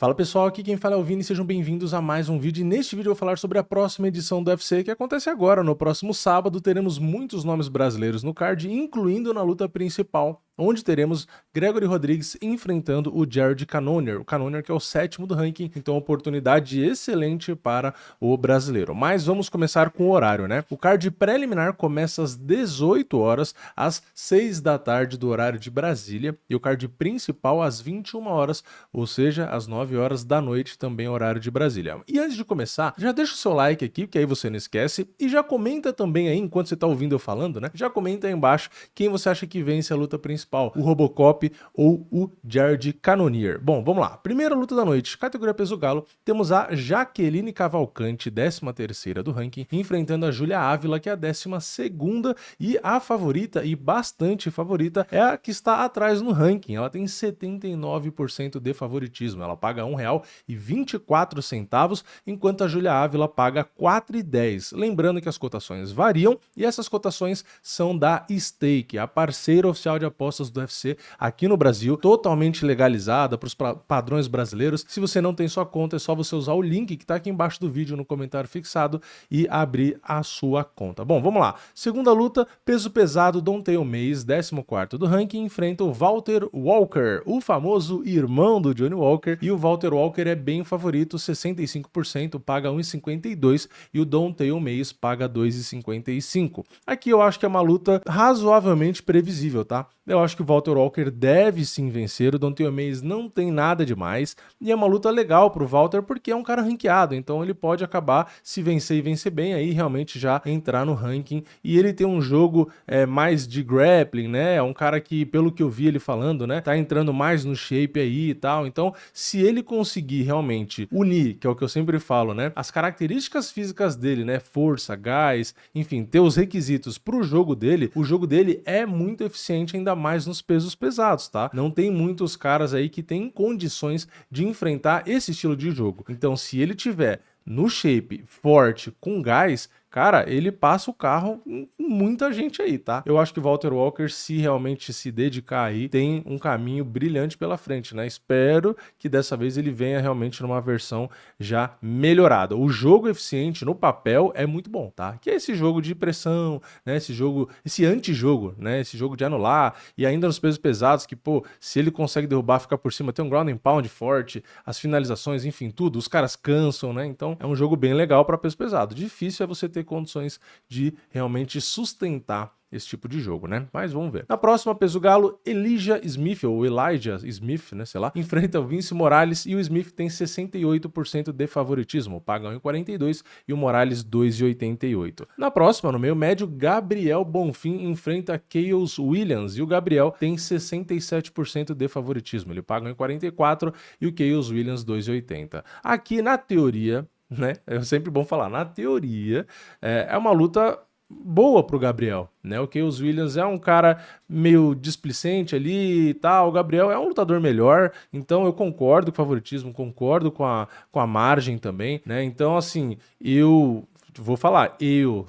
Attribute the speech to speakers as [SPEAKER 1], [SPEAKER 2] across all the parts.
[SPEAKER 1] Fala pessoal, aqui quem fala é o Vini, sejam bem-vindos a mais um vídeo. E neste vídeo eu vou falar sobre a próxima edição do UFC que acontece agora. No próximo sábado teremos muitos nomes brasileiros no card, incluindo na luta principal, onde teremos Gregory Rodrigues enfrentando o Jared Cannonier. O Cannonier que é o 7º do ranking, então oportunidade excelente para o brasileiro. Mas vamos começar com o horário, né? O card preliminar começa às 18 horas, às 6 da tarde do horário de Brasília, e o card principal às 21 horas, ou seja, às 9 horas da noite, também horário de Brasília. E antes de começar, já deixa o seu like aqui, que aí você não esquece, e já comenta também aí, enquanto você tá ouvindo eu falando, né? Já comenta aí embaixo quem você acha que vence a luta principal, o Robocop ou o Jared Cannonier. Bom, vamos lá. Primeira luta da noite, categoria peso galo, temos a Jaqueline Cavalcante, 13ª do ranking, enfrentando a Júlia Ávila, que é a 12ª, e a favorita, e bastante favorita, é a que está atrás no ranking. Ela tem 79% de favoritismo, ela paga R$1,24, enquanto a Júlia Ávila paga R$4,10. Lembrando que as cotações variam, e essas cotações são da Stake, a parceira oficial de apostas do UFC aqui no Brasil, totalmente legalizada para os padrões brasileiros. Se você não tem sua conta, é só você usar o link que está aqui embaixo do vídeo no comentário fixado e abrir a sua conta. Bom, vamos lá. Segunda luta, peso pesado, Don'Tale Mayes, 14º do ranking, enfrenta o Walter Walker, o famoso irmão do Johnny Walker, e o Walter Walker é bem favorito, 65%, paga R$1,52, e o Don'Tale Mayes paga R$2,55. Aqui eu acho que é uma luta razoavelmente previsível, tá? Eu acho que o Walter Walker deve sim vencer, o Don'Tale Mayes não tem nada demais, e é uma luta legal pro Walter porque é um cara ranqueado, então ele pode acabar, se vencer e vencer bem, aí realmente já entrar no ranking, e ele tem um jogo mais de grappling, né? É um cara que, pelo que eu vi ele falando, né, tá entrando mais no shape aí e tal, então se ele conseguir realmente unir, que é o que eu sempre falo, né, as características físicas dele, né, força, gás, enfim, ter os requisitos pro jogo dele, o jogo dele é muito eficiente, ainda mais nos pesos pesados, tá? Não tem muitos caras aí que têm condições de enfrentar esse estilo de jogo. Então, se ele tiver no shape forte, com gás, cara, ele passa o carro em muita gente aí, tá? Eu acho que o Walter Walker, se realmente se dedicar aí, tem um caminho brilhante pela frente, né? Espero que dessa vez ele venha realmente numa versão já melhorada. O jogo eficiente no papel é muito bom, tá? Que é esse jogo de pressão, né? Esse jogo, esse antijogo, né? Esse jogo de anular, e ainda nos pesos pesados, que, pô, se ele consegue derrubar, ficar por cima, tem um ground and pound forte, as finalizações, enfim, tudo, os caras cansam, né? Então é um jogo bem legal para peso pesado. Difícil é você ter condições de realmente sustentar esse tipo de jogo, né? Mas vamos ver. Na próxima, peso galo, Elijah Smith, ou Elijah Smith, né, sei lá, enfrenta o Vince Morales, e o Smith tem 68% de favoritismo, paga R$1,42, e o Morales R$2,88. Na próxima, no meio médio, Gabriel Bonfim enfrenta Chaos Williams, e o Gabriel tem 67% de favoritismo, ele paga R$1,44, e o Chaos Williams R$2,80. Aqui, na teoria, né, é sempre bom falar, na teoria, é uma luta boa pro Gabriel, né? O Chaos Williams é um cara meio displicente ali e tal, o Gabriel é um lutador melhor, então eu concordo com o favoritismo, concordo com a margem também, né? Então, assim, eu vou falar,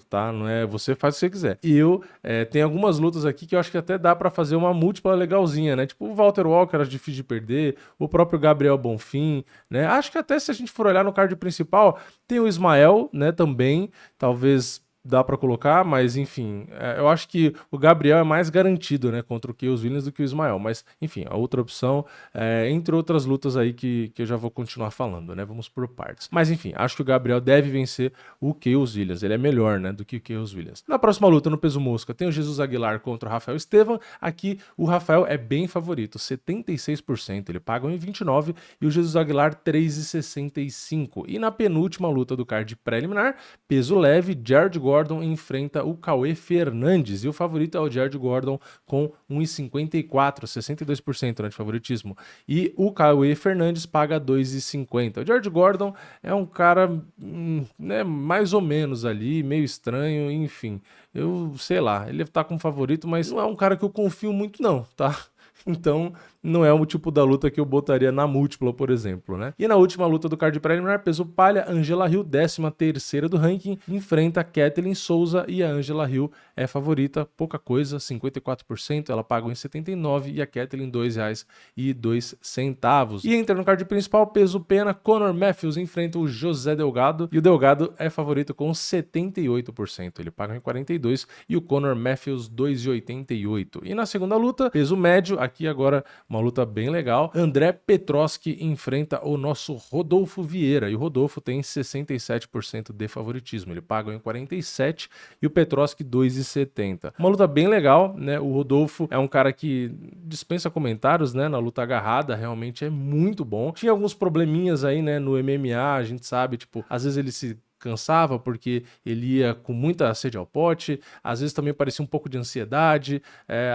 [SPEAKER 1] tá? Não é você, faz o que você quiser. Tem algumas lutas aqui que eu acho que até dá pra fazer uma múltipla legalzinha, né? Tipo o Walter Walker, era difícil de perder, o próprio Gabriel Bonfim, né? Acho que até se a gente for olhar no card principal, tem o Ismael, né, também, talvez dá pra colocar, mas enfim, eu acho que o Gabriel é mais garantido, né, contra o Chaos Williams do que o Ismael, mas enfim, a outra opção, entre outras lutas aí que eu já vou continuar falando, né, vamos por partes. Mas enfim, acho que o Gabriel deve vencer o Chaos Williams, ele é melhor, né, do que o Chaos Williams. Na próxima luta, no peso mosca, tem o Jesus Aguilar contra o Rafael Estevam. Aqui o Rafael é bem favorito, 76%, ele paga R$1,29, e o Jesus Aguilar R$3,65. E na penúltima luta do card preliminar, peso leve, Jared Gordon enfrenta o Cauê Fernandes, e o favorito é o Jared Gordon com R$1,54, 62%, né, de favoritismo, e o Cauê Fernandes paga R$2,50. O Jared Gordon é um cara, né, mais ou menos ali, meio estranho, enfim, eu sei lá, ele tá como favorito, mas não é um cara que eu confio muito não, tá? Então, não é o tipo da luta que eu botaria na múltipla, por exemplo, né? E na última luta do card preliminar, peso palha, Angela Hill, 13ª do ranking, enfrenta Kathleen Souza e a Angela Hill é favorita, pouca coisa, 54%, ela paga 1,79 e a Kathleen R$2,02. E entra no card principal, peso pena, Conor Matthews enfrenta o José Delgado e o Delgado é favorito com 78%, ele paga 1,42 e o Conor Matthews 2,88. E na segunda luta, peso médio, aqui agora uma luta bem legal, André Petroski enfrenta o nosso Rodolfo Vieira e o Rodolfo tem 67% de favoritismo, ele paga 1,47 e o Petroski 2,70. Uma luta bem legal, né? O Rodolfo é um cara que dispensa comentários, né? Na luta agarrada, realmente é muito bom. Tinha alguns probleminhas aí, né? No MMA, a gente sabe, tipo, às vezes ele se cansava porque ele ia com muita sede ao pote, às vezes também parecia um pouco de ansiedade,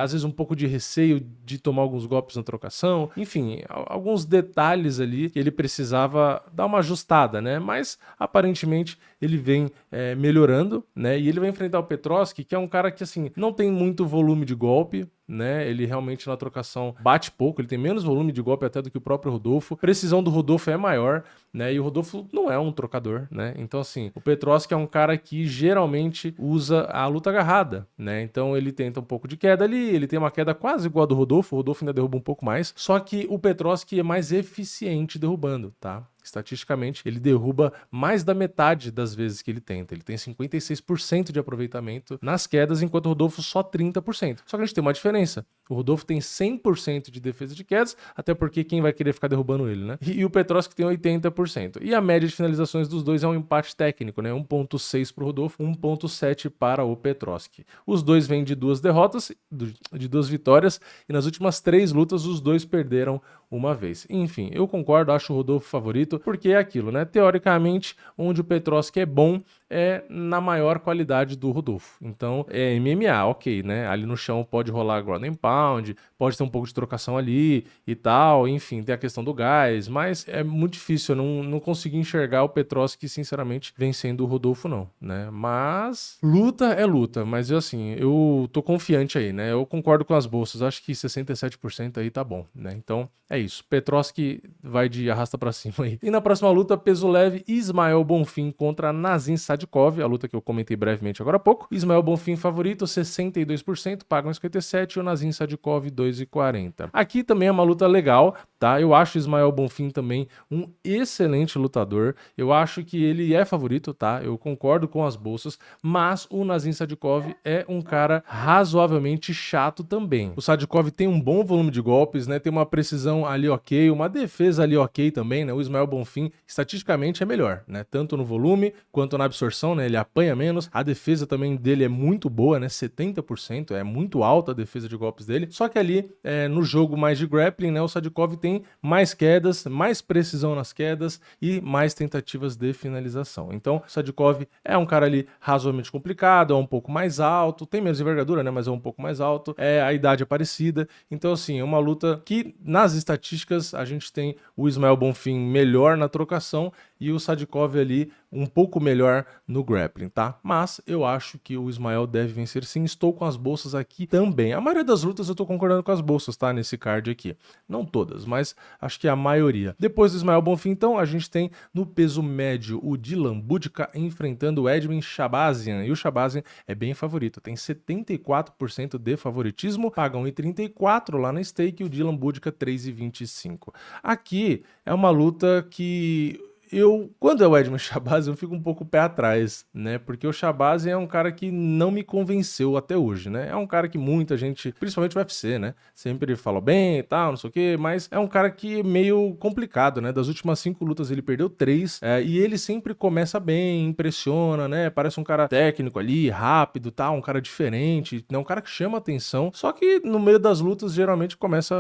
[SPEAKER 1] às vezes um pouco de receio de tomar alguns golpes na trocação, enfim, alguns detalhes ali que ele precisava dar uma ajustada, né? Mas aparentemente ele vem melhorando, né? E ele vai enfrentar o Petroski, que é um cara que assim não tem muito volume de golpe, né? Ele realmente na trocação bate pouco, ele tem menos volume de golpe até do que o próprio Rodolfo. A precisão do Rodolfo é maior, né? E o Rodolfo não é um trocador, né? Então assim, o Petroski é um cara que geralmente usa a luta agarrada, né? Então ele tenta um pouco de queda ali, ele tem uma queda quase igual a do Rodolfo, o Rodolfo ainda derruba um pouco mais, só que o Petroski é mais eficiente derrubando, tá? Estatisticamente, ele derruba mais da metade das vezes que ele tenta. Ele tem 56% de aproveitamento nas quedas, enquanto o Rodolfo só 30%. Só que a gente tem uma diferença. O Rodolfo tem 100% de defesa de quedas, até porque quem vai querer ficar derrubando ele, né? E o Petroski tem 80%. E a média de finalizações dos dois é um empate técnico, né? 1,6 para o Rodolfo, 1,7 para o Petroski. Os dois vêm de 2 derrotas, de 2 vitórias, e nas últimas 3 lutas os dois perderam uma vez. Enfim, eu concordo, acho o Rodolfo favorito, porque é aquilo, né? Teoricamente, onde o Petroski é bom é na maior qualidade do Rodolfo. Então, é MMA, ok, né? Ali no chão pode rolar ground and pound, pode ter um pouco de trocação ali e tal, enfim, tem a questão do gás, mas é muito difícil, eu não consegui enxergar o Petroski, sinceramente, vencendo o Rodolfo, não, né? Mas, luta é luta, mas eu tô confiante aí, né? Eu concordo com as bolsas, acho que 67% aí tá bom, né? Então, é isso. Petroski vai de arrasta pra cima aí. E na próxima luta, peso leve, Ismael Bonfim contra Nazim Sadikov, a luta que eu comentei brevemente agora há pouco. Ismael Bonfim favorito, 62%, paga 1,57 e o Nazim Sadikov 2,40. Aqui também é uma luta legal, tá? Eu acho o Ismael Bonfim também um excelente lutador. Eu acho que ele é favorito, tá? Eu concordo com as bolsas, mas o Nazim Sadikov é um cara razoavelmente chato também. O Sadikov tem um bom volume de golpes, né? Tem uma precisão ali ok, uma defesa ali ok também, né? O Ismael Bonfim, estatisticamente, é melhor, né? Tanto no volume quanto na absorção, né? Ele apanha menos. A defesa também dele é muito boa, né? 70%, é muito alta a defesa de golpes dele. Só que ali, no jogo mais de grappling, né? O Sadikov tem mais quedas, mais precisão nas quedas e mais tentativas de finalização. Então, o Sadikov é um cara ali razoavelmente complicado, é um pouco mais alto, tem menos envergadura, né? Mas é um pouco mais alto. A idade é parecida. Então, assim, é uma luta que, nas estatísticas, a gente tem o Ismael Bonfim melhor na trocação e o Sadikov ali um pouco melhor no grappling, tá? Mas eu acho que o Ismael deve vencer sim, estou com as bolsas aqui também. A maioria das lutas eu tô concordando com as bolsas, tá? Nesse card aqui. Não todas, mas acho que a maioria. Depois do Ismael Bonfim, então, a gente tem no peso médio o Dylan Budka enfrentando o Edmen Shahbazyan. E o Shahbazyan é bem favorito, tem 74% de favoritismo, paga 1,34 lá na stake e o Dylan Budka 3,25. Aqui é uma luta que quando é o Edmen Shahbazyan, eu fico um pouco pé atrás, né? Porque o Shahbazyan é um cara que não me convenceu até hoje, né? É um cara que muita gente, principalmente o UFC, né? Sempre falou bem e tal, não sei o quê, mas é um cara que é meio complicado, né? Das últimas 5 lutas ele perdeu 3, e ele sempre começa bem, impressiona, né? Parece um cara técnico ali, rápido, tal, um cara diferente, né? Um cara que chama atenção, só que no meio das lutas geralmente começa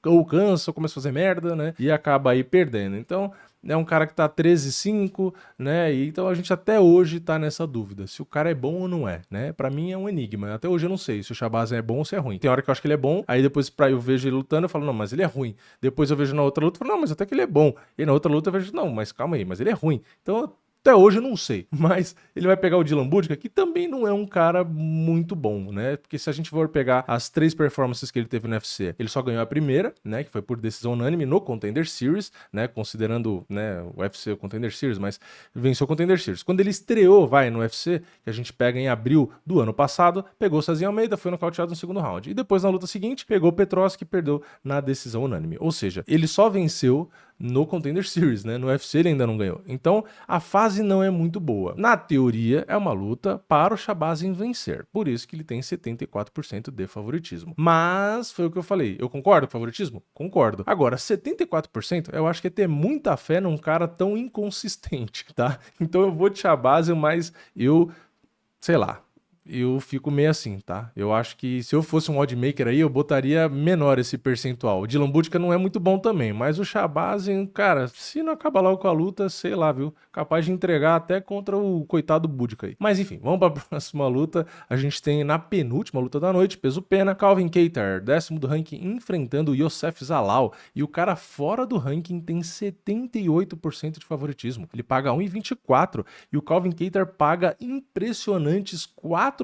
[SPEAKER 1] ou cansa, ou começa a fazer merda, né? E acaba aí perdendo. Então, é um cara que tá 13,5, né? E então a gente até hoje tá nessa dúvida, se o cara é bom ou não é, né? Pra mim é um enigma. Até hoje eu não sei se o Shahbazyan é bom ou se é ruim. Tem hora que eu acho que ele é bom, aí depois eu vejo ele lutando, eu falo, não, mas ele é ruim. Depois eu vejo na outra luta, eu falo, não, mas até que ele é bom. E na outra luta eu vejo, não, mas calma aí, mas ele é ruim. Então Até hoje eu não sei, mas ele vai pegar o Dylan Budka, que também não é um cara muito bom, né? Porque se a gente for pegar as 3 performances que ele teve no UFC, ele só ganhou a primeira, né? Que foi por decisão unânime no Contender Series, né? Considerando, né, o UFC o Contender Series, mas venceu o Contender Series. Quando ele estreou, no UFC, que a gente pega em abril do ano passado, pegou o Sazin Almeida, foi nocauteado no segundo round. E depois, na luta seguinte, pegou o Petroski e perdeu na decisão unânime. Ou seja, ele só venceu no Contender Series, né? No UFC ele ainda não ganhou. Então, a fase não é muito boa. Na teoria, é uma luta para o Shabazz vencer. Por isso que ele tem 74% de favoritismo. Mas, foi o que eu falei. Eu concordo com o favoritismo? Concordo. Agora, 74% eu acho que é ter muita fé num cara tão inconsistente, tá? Então eu vou de Shabazz, mas sei lá. Eu fico meio assim, tá? Eu acho que se eu fosse um oddmaker aí, eu botaria menor esse percentual. O Dylan Budka não é muito bom também, mas o Shabazz, cara, se não acabar logo com a luta, sei lá, viu? Capaz de entregar até contra o coitado Budka aí. Mas enfim, vamos pra próxima luta. A gente tem na penúltima luta da noite, peso pena, Calvin Kattar, 10º do ranking, enfrentando o Youssef Zalal. E o cara fora do ranking tem 78% de favoritismo. Ele paga 1,24 e o Calvin Kattar paga impressionantes R$4,10.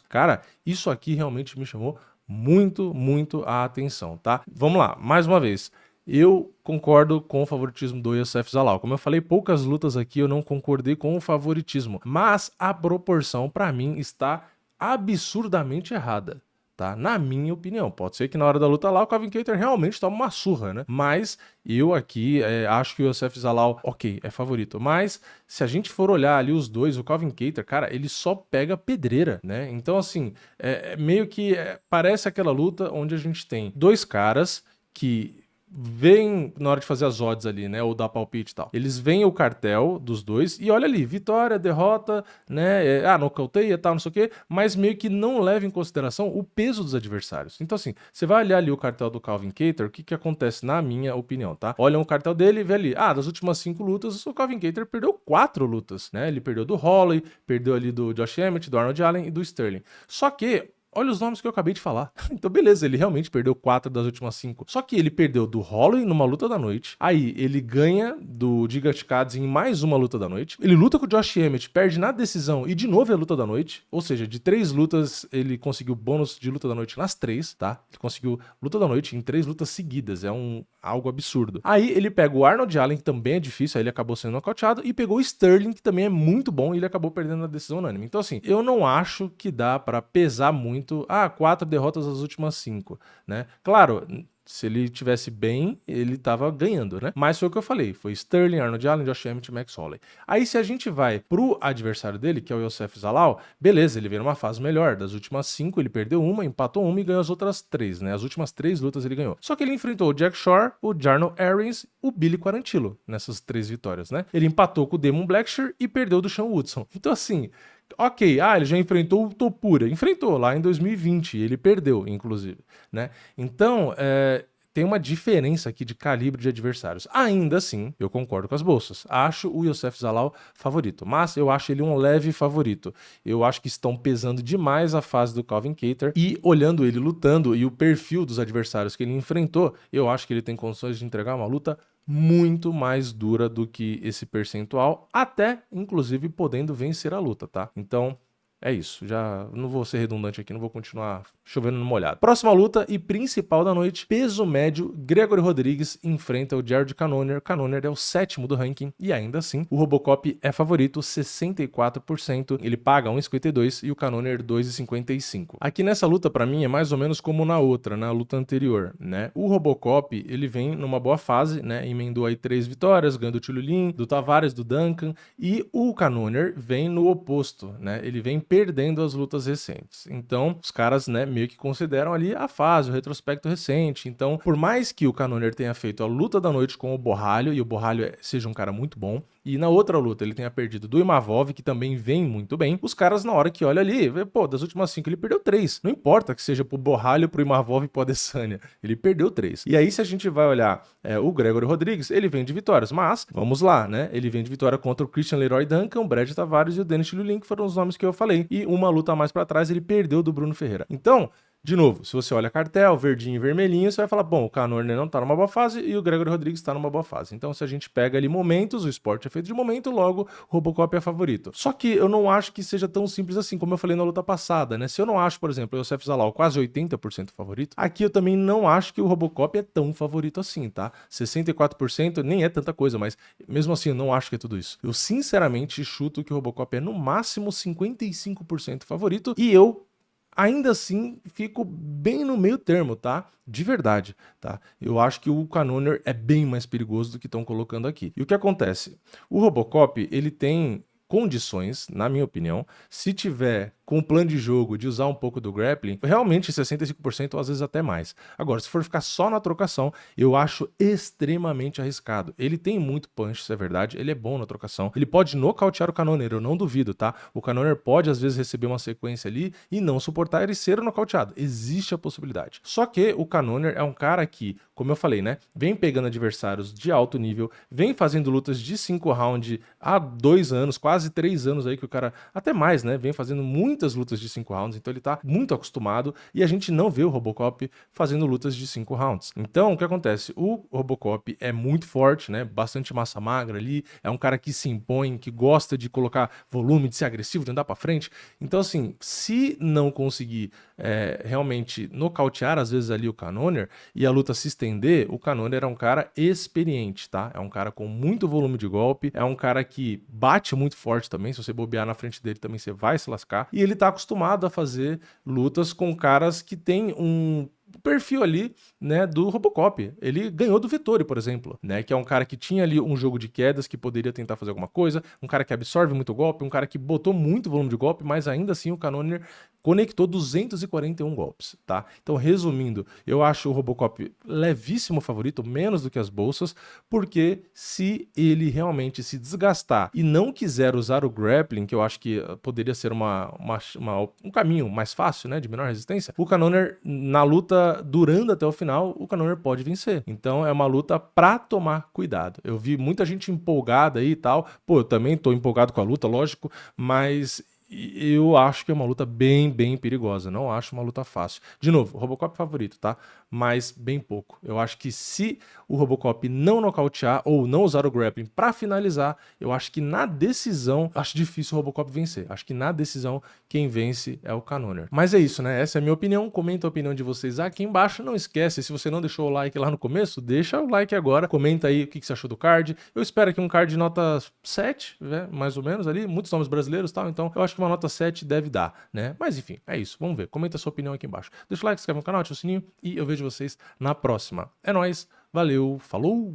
[SPEAKER 1] Cara, isso aqui realmente me chamou muito, muito a atenção, tá? Vamos lá, mais uma vez. Eu concordo com o favoritismo do Youssef Zalal. Como eu falei, poucas lutas aqui eu não concordei com o favoritismo, mas a proporção para mim está absurdamente errada. Tá? Na minha opinião, pode ser que na hora da luta lá o Calvin Kattar realmente toma uma surra, né? Mas eu aqui acho que o Youssef Zalal, ok, é favorito. Mas se a gente for olhar ali os dois, o Calvin Kattar, cara, ele só pega pedreira, né? Então assim, meio que parece aquela luta onde a gente tem dois caras que veem na hora de fazer as odds ali, né, ou dar palpite e tal. Eles veem o cartel dos dois e olha ali, vitória, derrota, né, nocauteia e tal, não sei o quê, mas meio que não leva em consideração o peso dos adversários. Então assim, você vai olhar ali o cartel do Calvin Kattar, o que que acontece na minha opinião, tá? Olha o cartel dele e vê ali, das últimas 5 lutas, o Calvin Kattar perdeu 4 lutas, né? Ele perdeu do Holloway, perdeu ali do Josh Emmett, do Arnold Allen e do Sterling. Só que olha os nomes que eu acabei de falar. Então, beleza, ele realmente perdeu 4 das últimas 5. Só que ele perdeu do Holloway numa luta da noite. Aí, ele ganha do Giga Chikadze em mais uma luta da noite. Ele luta com o Josh Emmett, perde na decisão e de novo é a luta da noite. Ou seja, de 3 lutas, ele conseguiu bônus de luta da noite nas 3, tá? Ele conseguiu luta da noite em 3 lutas seguidas. É algo absurdo. Aí, ele pega o Arnold Allen, que também é difícil, aí ele acabou sendo nocauteado. E pegou o Sterling, que também é muito bom, e ele acabou perdendo na decisão unânime. Então, assim, eu não acho que dá pra pesar muito 4 derrotas das últimas 5, né? Claro, se ele tivesse bem, ele tava ganhando, né? Mas foi o que eu falei, foi Sterling, Arnold Allen, Josh Emmett e Max Holloway. Aí se a gente vai pro adversário dele, que é o Youssef Zalal, beleza, ele veio numa fase melhor. Das últimas 5, ele perdeu uma, empatou uma e ganhou as outras 3, né? As últimas 3 lutas ele ganhou. Só que ele enfrentou o Jack Shore, o Jarno Aarons, o Billy Quarantillo nessas 3 vitórias, né? Ele empatou com o Damon Blackshear e perdeu do Sean Woodson. Então assim, ok, ele já enfrentou o Topuria. Enfrentou lá em 2020, ele perdeu, inclusive, né? Então, tem uma diferença aqui de calibre de adversários. Ainda assim, eu concordo com as bolsas. Acho o Youssef Zalal favorito, mas eu acho ele um leve favorito. Eu acho que estão pesando demais a fase do Calvin Kattar e olhando ele lutando e o perfil dos adversários que ele enfrentou, eu acho que ele tem condições de entregar uma luta muito mais dura do que esse percentual, até, inclusive, podendo vencer a luta, tá? Então, é isso. Já não vou ser redundante aqui, não vou continuar chovendo no molhado. Próxima luta e principal da noite, peso médio, Gregory Rodrigues enfrenta o Jared Cannonier. Cannonier é o 7º do ranking e ainda assim, o Robocop é favorito, 64%. Ele paga 1,52 e o Cannonier 2,55. Aqui nessa luta, pra mim, é mais ou menos como na outra, na luta anterior, né? O Robocop, ele vem numa boa fase, né? Emendou aí 3 vitórias, ganhou do Tchululin, do Tavares, do Duncan, e o Cannonier vem no oposto, né? Ele vem perdendo as lutas recentes. Então, os caras, né, meio que consideram ali a fase, o retrospecto recente. Então, por mais que o Cannonier tenha feito a luta da noite com o Borralho, e o Borralho seja um cara muito bom, e na outra luta ele tenha perdido do Imavov, que também vem muito bem, os caras na hora que olha ali, pô, das últimas 5 ele perdeu 3. Não importa que seja pro Borralho, pro Imavov e pro Adesanya, ele perdeu 3. E aí se a gente vai olhar o Gregory Rodrigues, ele vem de vitórias, mas, vamos lá, né, ele vem de vitória contra o Christian Leroy Duncan, o Brad Tavares e o Denis Tchululin, que foram os nomes que eu falei, e uma luta a mais pra trás ele perdeu do Bruno Ferreira. Então, De novo, se você olha cartel, verdinho e vermelhinho, você vai falar, bom, o Cannonier não tá numa boa fase e o Gregory Rodrigues tá numa boa fase. Então, se a gente pega ali momentos, o esporte é feito de momento, logo, o Robocop é favorito. Só que eu não acho que seja tão simples assim, como eu falei na luta passada, né? Se eu não acho, por exemplo, o Youssef Zalal quase 80% favorito, aqui eu também não acho que o Robocop é tão favorito assim, tá? 64% nem é tanta coisa, mas mesmo assim eu não acho que é tudo isso. Eu sinceramente chuto que o Robocop é no máximo 55% favorito e eu ainda assim fico bem no meio termo, tá? De verdade, tá? Eu acho que o Cannonier é bem mais perigoso do que estão colocando aqui. E o que acontece? O Robocop, ele tem condições, na minha opinião, se tiver com o plano de jogo de usar um pouco do grappling, realmente 65% ou às vezes até mais. Agora, se for ficar só na trocação, eu acho extremamente arriscado. Ele tem muito punch, isso é verdade, ele é bom na trocação, ele pode nocautear o Cannonier, eu não duvido, tá? O Cannonier pode às vezes receber uma sequência ali e não suportar ele ser nocauteado, existe a possibilidade. Só que o Cannonier é um cara que, como eu falei, né, vem pegando adversários de alto nível, vem fazendo lutas de 5 rounds há 2 anos, quase 3 anos aí que o cara, até mais, né, vem fazendo muitas lutas de 5 rounds, então ele tá muito acostumado e a gente não vê o Robocop fazendo lutas de 5 rounds. Então, o que acontece? O Robocop é muito forte, né, bastante massa magra ali, é um cara que se impõe, que gosta de colocar volume, de ser agressivo, de andar pra frente. Então, assim, se não conseguir realmente nocautear às vezes ali o Cannonier e a luta se estender, o Cannonier é um cara experiente, tá? É um cara com muito volume de golpe, é um cara que bate muito forte também, se você bobear na frente dele também você vai se lascar, e ele tá acostumado a fazer lutas com caras que tem um perfil ali, né, do Robocop. Ele ganhou do Vettori, por exemplo, né, que é um cara que tinha ali um jogo de quedas, que poderia tentar fazer alguma coisa, um cara que absorve muito golpe, um cara que botou muito volume de golpe, mas ainda assim o Cannonier conectou 241 golpes, tá? Então, resumindo, eu acho o Robocop levíssimo favorito, menos do que as bolsas, porque se ele realmente se desgastar e não quiser usar o grappling, que eu acho que poderia ser um caminho mais fácil, né, de menor resistência, o Cannonier, na luta durando até o final, o Cannonier pode vencer. Então, é uma luta pra tomar cuidado. Eu vi muita gente empolgada aí e tal, pô, eu também tô empolgado com a luta, lógico, mas eu acho que é uma luta bem perigosa. Não acho uma luta fácil. De novo, Robocop favorito, tá? Mas bem pouco. Eu acho que se o Robocop não nocautear ou não usar o grappling pra finalizar, eu acho que na decisão, acho difícil o Robocop vencer. Acho que na decisão, quem vence é o Cannonier. Mas é isso, né? Essa é a minha opinião. Comenta a opinião de vocês aqui embaixo. Não esquece, se você não deixou o like lá no começo, deixa o like agora. Comenta aí o que você achou do card. Eu espero que um card de nota 7, né? Mais ou menos ali. Muitos nomes brasileiros e tal. Então, eu acho que uma nota 7 deve dar, né? Mas enfim, é isso. Vamos ver. Comenta a sua opinião aqui embaixo. Deixa o like, se inscreve no canal, ativa o sininho e eu vejo vocês na próxima. É nóis, valeu, falou!